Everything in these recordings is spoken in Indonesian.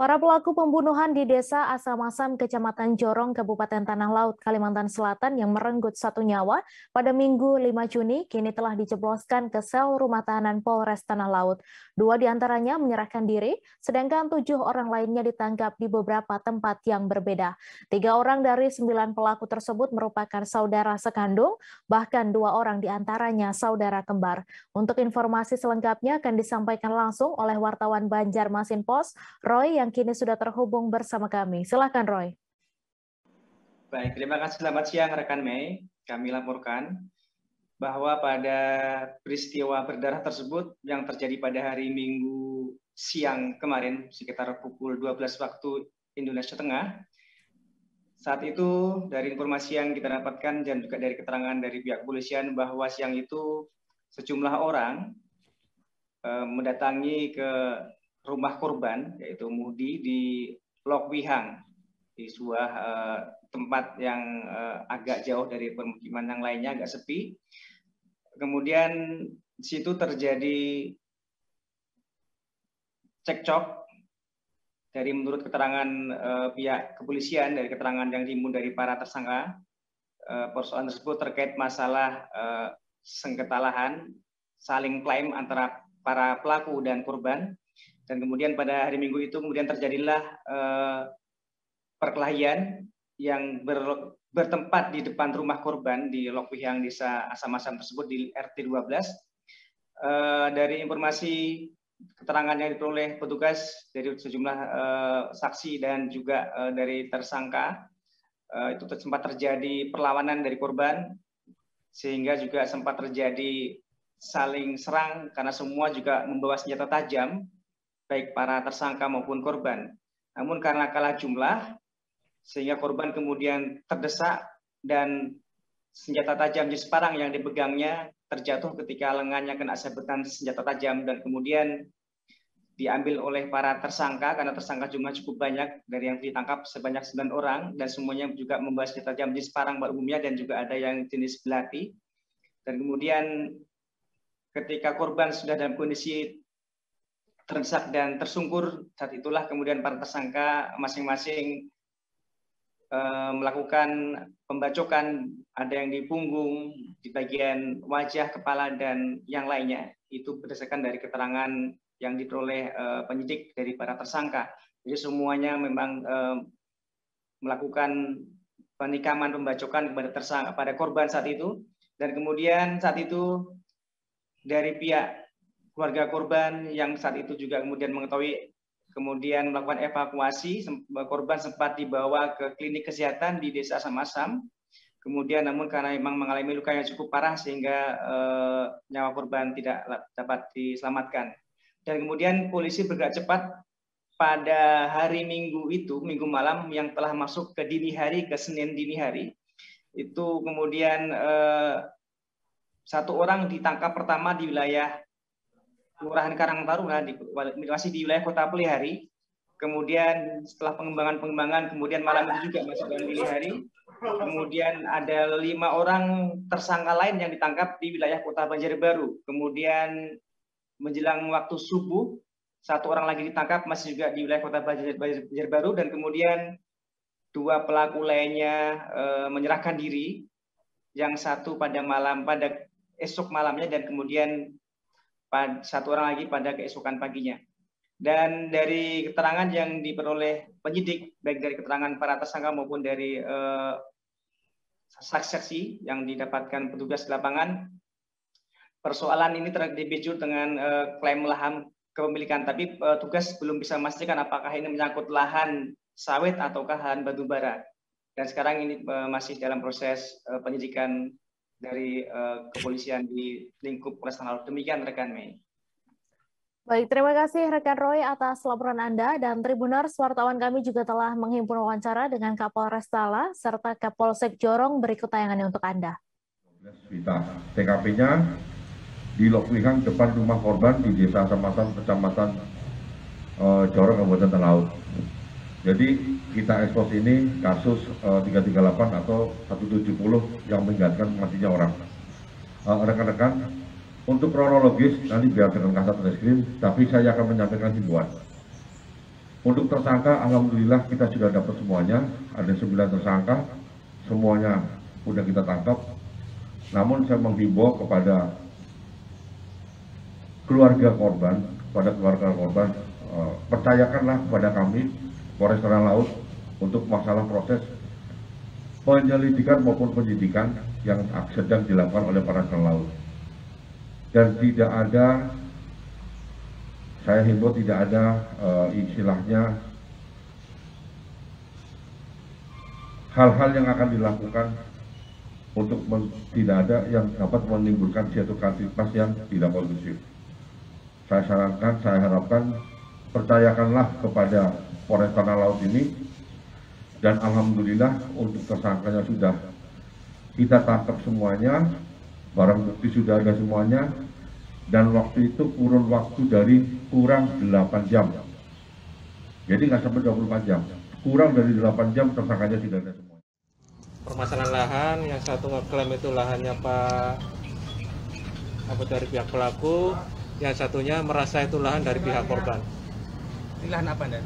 Para pelaku pembunuhan di Desa Asamasam, Kecamatan Jorong, Kabupaten Tanah Laut, Kalimantan Selatan yang merenggut satu nyawa pada Minggu 5 Juni kini telah dijebloskan ke sel rumah tahanan Polres Tanah Laut. 2 diantaranya menyerahkan diri, sedangkan 7 orang lainnya ditangkap di beberapa tempat yang berbeda. 3 orang dari 9 pelaku tersebut merupakan saudara sekandung, bahkan 2 orang diantaranya saudara kembar. Untuk informasi selengkapnya akan disampaikan langsung oleh wartawan Banjarmasin Pos, Roy, yang kini sudah terhubung bersama kami. Silakan, Roy. Baik, terima kasih. Selamat siang rekan Mei. Kami laporkan bahwa pada peristiwa berdarah tersebut yang terjadi pada hari Minggu siang kemarin sekitar pukul 12 waktu Indonesia Tengah. Saat itu dari informasi yang kita dapatkan dan juga dari keterangan dari pihak kepolisian bahwa siang itu sejumlah orang mendatangi ke rumah korban, yaitu Muhdi, di Lok Wihang, di sebuah tempat yang agak jauh dari permukiman yang lainnya, agak sepi. Kemudian di situ terjadi cekcok dari menurut keterangan pihak kepolisian, dari keterangan yang dihimpun dari para tersangka. Persoalan tersebut terkait masalah sengketa lahan, saling klaim antara para pelaku dan korban. Dan kemudian pada hari Minggu itu kemudian terjadilah perkelahian yang bertempat di depan rumah korban di Lok Wihang Desa Asamasam tersebut di RT 12. Dari informasi keterangan yang diperoleh petugas dari sejumlah saksi dan juga dari tersangka, itu sempat terjadi perlawanan dari korban, sehingga juga sempat terjadi saling serang karena semua juga membawa senjata tajam, baik para tersangka maupun korban. Namun karena kalah jumlah, sehingga korban kemudian terdesak dan senjata tajam jenis parang yang dipegangnya terjatuh ketika lengannya kena sabetan senjata tajam dan kemudian diambil oleh para tersangka karena tersangka jumlah cukup banyak, dari yang ditangkap sebanyak 9 orang dan semuanya juga membawa senjata tajam jenis parang pada umumnya dan juga ada yang jenis belati. Dan kemudian ketika korban sudah dalam kondisi terdesak dan tersungkur, saat itulah kemudian para tersangka masing-masing melakukan pembacokan, ada yang di punggung, di bagian wajah, kepala, dan yang lainnya. Itu berdasarkan dari keterangan yang diperoleh penyidik dari para tersangka. Jadi semuanya memang melakukan penikaman, pembacokan kepada tersangka, pada korban saat itu. Dan kemudian saat itu dari pihak keluarga korban yang saat itu juga kemudian mengetahui, kemudian melakukan evakuasi. Korban sempat dibawa ke klinik kesehatan di Desa Asamasam. Kemudian namun karena memang mengalami luka yang cukup parah sehingga nyawa korban tidak dapat diselamatkan. Dan kemudian polisi bergerak cepat pada hari Minggu itu, Minggu malam yang telah masuk ke dini hari, ke Senin dini hari. Itu kemudian satu orang ditangkap pertama di wilayah Kelurahan Karang Taruna, masih di wilayah Kota Pelihari. Kemudian setelah pengembangan, kemudian malam itu juga masuk dalam Pelihari. Kemudian ada 5 orang tersangka lain yang ditangkap di wilayah Kota Banjarbaru. Kemudian menjelang waktu subuh, 1 orang lagi ditangkap masih juga di wilayah Kota Banjarbaru, dan kemudian 2 pelaku lainnya menyerahkan diri. Yang satu pada esok malamnya, dan kemudian 1 orang lagi pada keesokan paginya. Dan dari keterangan yang diperoleh penyidik, baik dari keterangan para tersangka maupun dari saksi-saksi yang didapatkan petugas di lapangan, persoalan ini dipicu dengan klaim lahan kepemilikan, tapi tugas belum bisa memastikan apakah ini menyangkut lahan sawit ataukah lahan batubara. Dan sekarang ini masih dalam proses penyidikan dari kepolisian di lingkup Polres Tanah Laut. Demikian rekan Mei. Baik, terima kasih rekan Roy atas laporan Anda, dan Tribuners, wartawan kami juga telah menghimpun wawancara dengan Kapolres Tala serta Kapolsek Jorong. Berikut tayangannya untuk Anda. TKP-nya di Lok Wihang, depan rumah korban di Desa Asamasam, Kecamatan Jorong, Kabupaten Tanah Laut. Jadi kita ekspos ini kasus 338 atau 170 yang mengakibatkan matinya orang. Rekan-rekan, untuk kronologis nanti biar dengan Kasat Reskrim, tapi saya akan menyampaikan himbauan. Untuk tersangka, alhamdulillah kita sudah dapat semuanya, ada 9 tersangka, semuanya sudah kita tangkap. Namun saya menghimbau kepada keluarga korban, percayakanlah kepada kami, Polres Tanah Laut, untuk masalah proses penyelidikan maupun penyidikan yang sedang dilakukan oleh Polres Tanah Laut. Dan tidak ada, saya himbau tidak ada istilahnya hal-hal yang akan dilakukan untuk tidak ada yang dapat menimbulkan suatu aktivitas yang tidak kondusif. Saya sarankan, saya harapkan percayakanlah kepada Polres Tanah Laut ini, dan alhamdulillah untuk tersangkanya sudah kita tangkap semuanya, barang bukti sudah ada semuanya, dan waktu itu kurun waktu dari kurang 8 jam. Jadi nggak sampai 24 jam, kurang dari 8 jam tersangkanya sudah ada semua. Permasalahan lahan, yang satu ngeklaim itu lahannya dari pihak pelaku, yang satunya merasa itu lahan dari pihak korban. Ini lahan apa, Dan?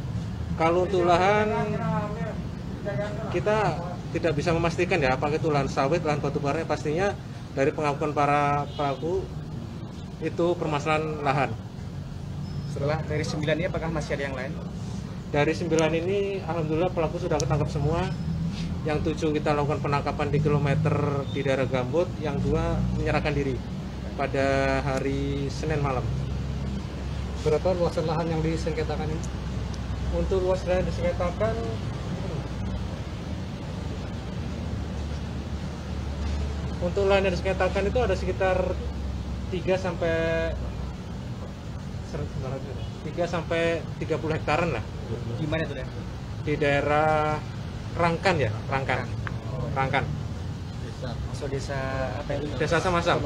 Kalau untuk lahan kita tidak bisa memastikan ya apakah itu lahan sawit, lahan batubara. Pastinya dari pengakuan para pelaku itu permasalahan lahan. Setelah dari 9 ini apakah masih ada yang lain? Dari 9 ini alhamdulillah pelaku sudah ketangkap semua. Yang 7 kita lakukan penangkapan di kilometer di daerah Gambut, yang 2 menyerahkan diri pada hari Senin malam. Berapa luasan lahan yang disengketakan ini? Untuk luas lahan yang disengketakan itu ada sekitar 3 sampai 30 hektaran lah. Di mana itu, Dan? Di daerah Rangkan ya, Rangkan. Masuk desa apa itu? Desa Samasam.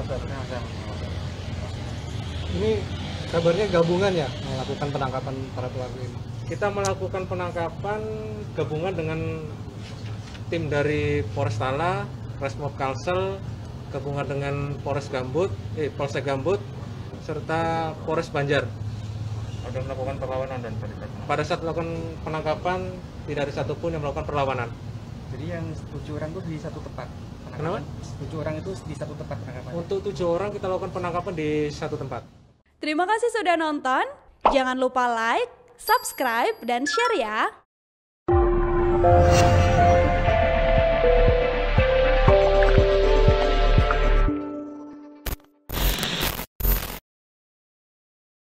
Ini kabarnya gabungan ya melakukan penangkapan para pelaku ini. Kita melakukan penangkapan gabungan dengan tim dari Polres Tala, Resmob Kalsel, gabungan dengan Polsek Gambut, serta Polres Banjar. Ada melakukan perlawanan dan pada saat melakukan penangkapan tidak ada satupun yang melakukan perlawanan. Jadi yang 7 orang itu di satu tempat Kenapa? penangkapan? 7 orang itu di satu tempat penangkapan. Untuk 7 orang kita lakukan penangkapan di satu tempat. Terima kasih sudah nonton. Jangan lupa like, subscribe, dan share ya.